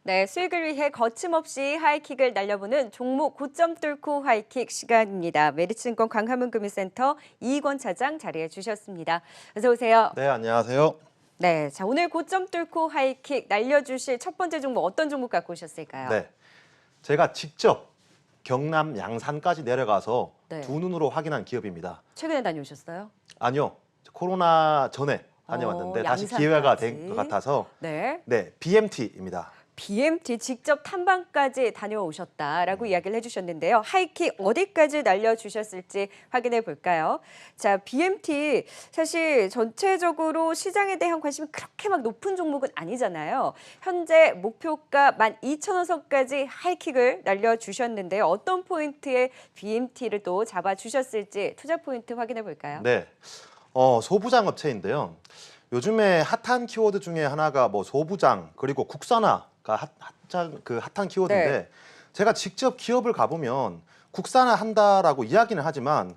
네, 수익을 위해 거침없이 하이킥을 날려보는 종목 고점 뚫고 하이킥 시간입니다. 메리츠증권 광화문금융센터 이익원 차장 자리해 주셨습니다. 어서 오세요. 네, 안녕하세요. 네, 자 오늘 고점 뚫고 하이킥 날려주실 첫 번째 종목 어떤 종목 갖고 오셨을까요? 네, 제가 직접 경남 양산까지 내려가서 네. 두 눈으로 확인한 기업입니다. 최근에 다녀오셨어요? 아니요, 코로나 전에 다녀왔는데 다시 양산까지. 기회가 된 것 같아서 네. BMT입니다. BMT 직접 탐방까지 다녀오셨다라고 이야기를 해주셨는데요. 하이킥 어디까지 날려주셨을지 확인해 볼까요? 자, BMT 사실 전체적으로 시장에 대한 관심이 그렇게 막 높은 종목은 아니잖아요. 현재 목표가 12,000원 선까지 하이킥을 날려주셨는데요. 어떤 포인트에 BMT를 또 잡아주셨을지 투자 포인트 확인해 볼까요? 네, 소부장 업체인데요. 요즘에 핫한 키워드 중에 하나가 소부장 그리고 국산화가 핫한 키워드인데 네. 제가 직접 기업을 가보면 국산화 한다라고 이야기는 하지만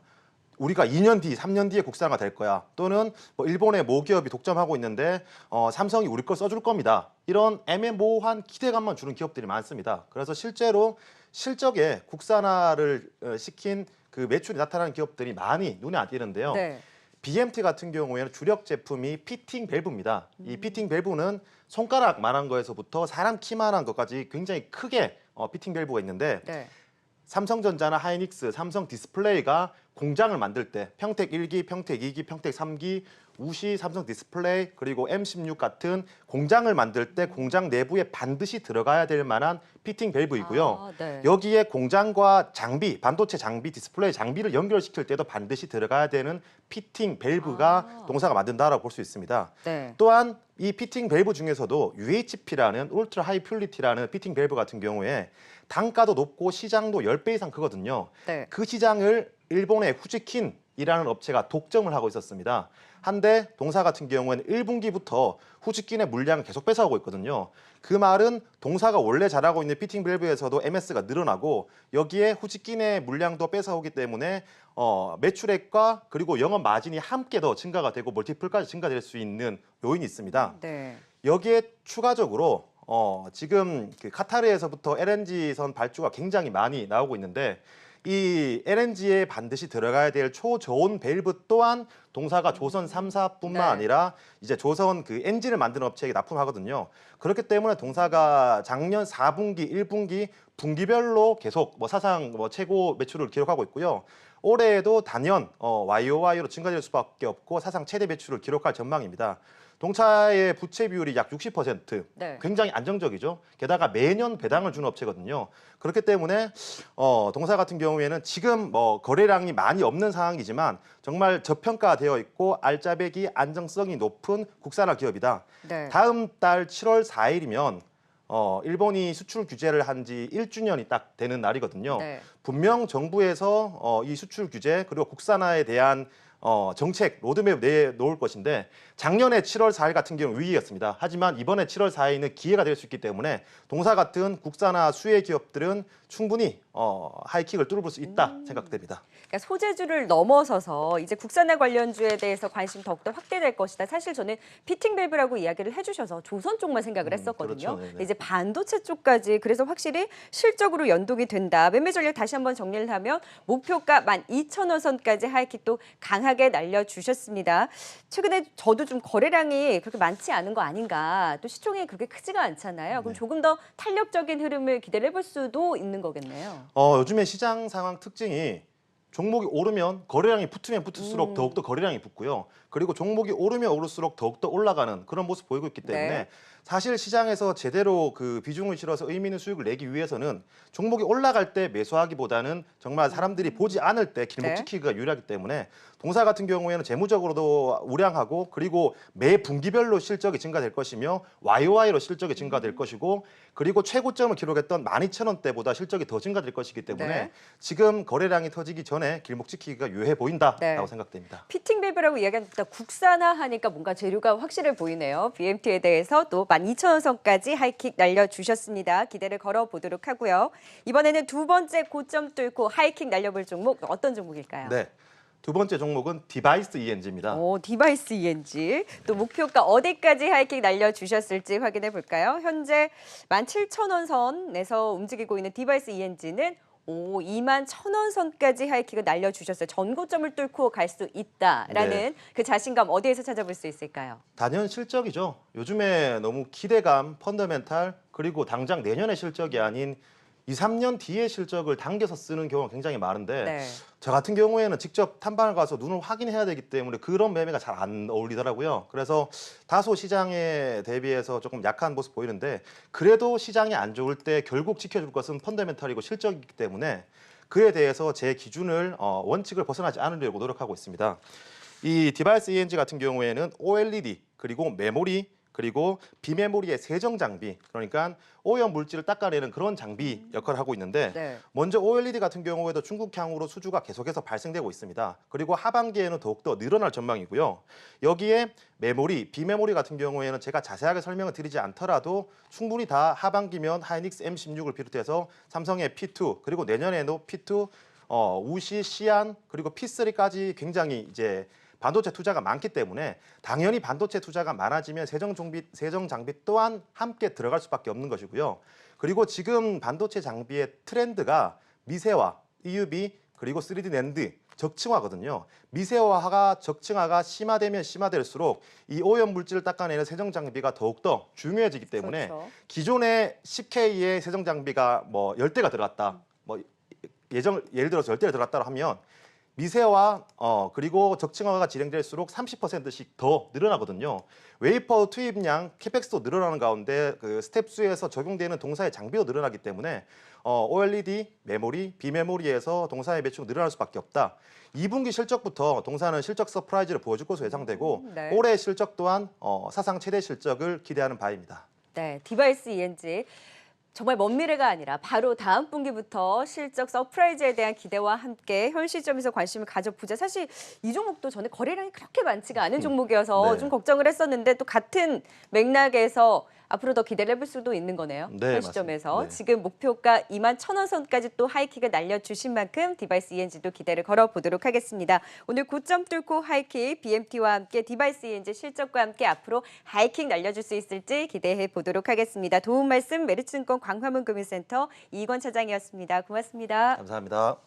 우리가 2년 뒤, 3년 뒤에 국산화가 될 거야. 또는 일본의 모기업이 독점하고 있는데 삼성이 우리 걸 써줄 겁니다. 이런 애매모호한 기대감만 주는 기업들이 많습니다. 그래서 실제로 실적에 국산화를 시킨 그 매출이 나타나는 기업들이 많이 눈에 안 띄는데요. 네. BMT 같은 경우에는 주력 제품이 피팅 밸브입니다. 이 피팅 밸브는 손가락만한 거에서부터 사람 키만한 것까지 굉장히 크게 피팅 밸브가 있는데 네. 삼성전자나 하이닉스, 삼성 디스플레이가 공장을 만들 때 평택 1기, 평택 2기, 평택 3기, 우시, 삼성 디스플레이 그리고 M16 같은 공장을 만들 때 공장 내부에 반드시 들어가야 될 만한 피팅 밸브이고요. 네. 여기에 공장과 장비, 반도체 장비, 디스플레이 장비를 연결시킬 때도 반드시 들어가야 되는 피팅 밸브가 동사가 만든다라고 볼 수 있습니다. 네. 또한 이 피팅 밸브 중에서도 UHP라는 울트라 하이 퓰리티라는 피팅 밸브 같은 경우에 단가도 높고 시장도 10배 이상 크거든요. 네. 그 시장을 일본의 후지킨이라는 업체가 독점을 하고 있었습니다. 한데 동사 같은 경우에는 1분기부터 후지킨의 물량을 계속 뺏어가고 있거든요. 그 말은 동사가 원래 잘하고 있는 피팅 밸브에서도 MS가 늘어나고 여기에 후지킨의 물량도 뺏어오기 때문에 매출액과 그리고 영업 마진이 함께 더 증가가 되고 멀티플까지 증가될 수 있는 요인이 있습니다. 네. 여기에 추가적으로 지금 그 카타르에서부터 LNG선 발주가 굉장히 많이 나오고 있는데 이 LNG에 반드시 들어가야 될 초저온 밸브 또한 동사가 조선 3사뿐만 네. 아니라 이제 조선 그 엔진을 만드는 업체에게 납품하거든요. 그렇기 때문에 동사가 작년 4분기, 1분기 분기별로 계속 사상 최고 매출을 기록하고 있고요. 올해에도 단연 YOY로 증가될 수밖에 없고 사상 최대 매출을 기록할 전망입니다. 동차의 부채 비율이 약 60%, 네. 굉장히 안정적이죠. 게다가 매년 배당을 주는 업체거든요. 그렇기 때문에 동사 같은 경우에는 지금 거래량이 많이 없는 상황이지만 정말 저평가되어 있고 알짜배기 안정성이 높은 국산화 기업이다. 네. 다음 달 7월 4일이면 일본이 수출 규제를 한 지 1주년이 딱 되는 날이거든요. 네. 분명 정부에서 이 수출 규제 그리고 국산화에 대한 정책 로드맵 내놓을 것인데 작년에 7월 4일 같은 경우 위기였습니다. 하지만 이번에 7월 4일은 기회가 될 수 있기 때문에 동사 같은 국산화 수혜 기업들은 충분히 하이킥을 뚫을 수 있다 생각됩니다. 그러니까 소재주를 넘어서서 이제 국산화 관련주에 대해서 관심 더욱더 확대될 것이다. 사실 저는 피팅 밸브라고 이야기를 해주셔서 조선 쪽만 생각을 했었거든요. 그렇죠. 네네. 이제 반도체 쪽까지 그래서 확실히 실적으로 연동이 된다. 매매 전략 다시 한번 정리를 하면 목표가 12,000원 선까지 하이킥 또 강하게 날려주셨습니다. 최근에 저도 좀 거래량이 그렇게 많지 않은 거 아닌가. 또 시총이 그렇게 크지가 않잖아요. 그럼 네. 조금 더 탄력적인 흐름을 기대를 해볼 수도 있는 거겠네요. 요즘에 시장 상황 특징이 종목이 오르면 거래량이 붙으면 붙을수록 더욱더 거래량이 붙고요. 그리고 종목이 오르면 오를수록 더욱더 올라가는 그런 모습 보이고 있기 때문에 네. 사실 시장에서 제대로 그 비중을 실어서 의미 있는 수익을 내기 위해서는 종목이 올라갈 때 매수하기보다는 정말 사람들이 보지 않을 때 길목 네. 지키기가 유리하기 때문에 동사 같은 경우에는 재무적으로도 우량하고 그리고 매 분기별로 실적이 증가될 것이며 YOY로 실적이 증가될 것이고 그리고 최고점을 기록했던 12,000원대보다 실적이 더 증가될 것이기 때문에 네. 지금 거래량이 터지기 전에 길목 지키기가 유해 보인다라고 네. 생각됩니다. 피팅 밸브라고 이야기하니까 국산화하니까 뭔가 재료가 확실해 보이네요. BMT에 대해서 또 12,000원 선까지 하이킥 날려주셨습니다. 기대를 걸어보도록 하고요. 이번에는 두 번째 고점 뚫고 하이킥 날려볼 종목 어떤 종목일까요? 네. 두 번째 종목은 디바이스 ENG입니다. 디바이스 ENG. 또 목표가 어디까지 하이킥 날려주셨을지 확인해 볼까요? 현재 17,000원 선에서 움직이고 있는 디바이스 ENG는 21,000원 선까지 하이킥을 날려주셨어요. 전고점을 뚫고 갈 수 있다라는 네. 그 자신감 어디에서 찾아볼 수 있을까요? 단연 실적이죠. 요즘에 너무 기대감, 펀더멘탈, 그리고 당장 내년의 실적이 아닌 2, 3년 뒤의 실적을 당겨서 쓰는 경우가 굉장히 많은데 네. 저 같은 경우에는 직접 탐방을 가서 눈을 확인해야 되기 때문에 그런 매매가 잘 안 어울리더라고요. 그래서 다소 시장에 대비해서 조금 약한 모습 보이는데 그래도 시장이 안 좋을 때 결국 지켜줄 것은 펀더멘탈이고 실적이기 때문에 그에 대해서 제 기준을 원칙을 벗어나지 않으려고 노력하고 있습니다. 이 디바이스 ENG 같은 경우에는 OLED 그리고 메모리 그리고 비메모리의 세정 장비, 그러니까 오염 물질을 닦아내는 그런 장비 역할을 하고 있는데 네. 먼저 OLED 같은 경우에도 중국향으로 수주가 계속해서 발생되고 있습니다. 그리고 하반기에는 더욱더 늘어날 전망이고요. 여기에 메모리, 비메모리 같은 경우에는 제가 자세하게 설명을 드리지 않더라도 충분히 다 하반기면 하이닉스 M16을 비롯해서 삼성의 P2 그리고 내년에도 P2, 우시, 시안 그리고 P3까지 굉장히 이제 반도체 투자가 많기 때문에 당연히 반도체 투자가 많아지면 세정 장비 또한 함께 들어갈 수밖에 없는 것이고요. 그리고 지금 반도체 장비의 트렌드가 미세화, EUV, 그리고 3D 낸드, 적층화거든요. 미세화가 적층화가 심화되면 심화될수록 이 오염 물질을 닦아내는 세정 장비가 더욱더 중요해지기 때문에 그렇죠. 기존의 10K의 세정 장비가 뭐 10대가 들어갔다. 뭐 예를 들어서 10대를 들어갔다 하면 미세화 그리고 적층화가 진행될수록 30%씩 더 늘어나거든요. 웨이퍼 투입량, 캐펙스도 늘어나는 가운데 그 스텝 수에서 적용되는 동사의 장비도 늘어나기 때문에 OLED, 메모리, 비메모리에서 동사의 매출이 늘어날 수밖에 없다. 2분기 실적부터 동사는 실적 서프라이즈를 보여줄 것으로 예상되고 네. 올해 실적 또한 사상 최대 실적을 기대하는 바입니다. 네, 디바이스 ENG. 정말 먼 미래가 아니라 바로 다음 분기부터 실적 서프라이즈에 대한 기대와 함께 현 시점에서 관심을 가져보자. 사실 이 종목도 전에 거래량이 그렇게 많지가 않은 종목이어서 네. 좀 걱정을 했었는데 또 같은 맥락에서 앞으로 더 기대를 해볼 수도 있는 거네요. 네, 현 시점에서. 맞습니다. 네. 지금 목표가 21,000원 선까지 또 하이킥을 날려주신 만큼 디바이스 ENG도 기대를 걸어보도록 하겠습니다. 오늘 고점 뚫고 하이킥, BMT와 함께 디바이스 ENG 실적과 함께 앞으로 하이킥 날려줄 수 있을지 기대해 보도록 하겠습니다. 도움 말씀 메리츠증권 광화문금융센터 이건 차장이었습니다. 고맙습니다. 감사합니다.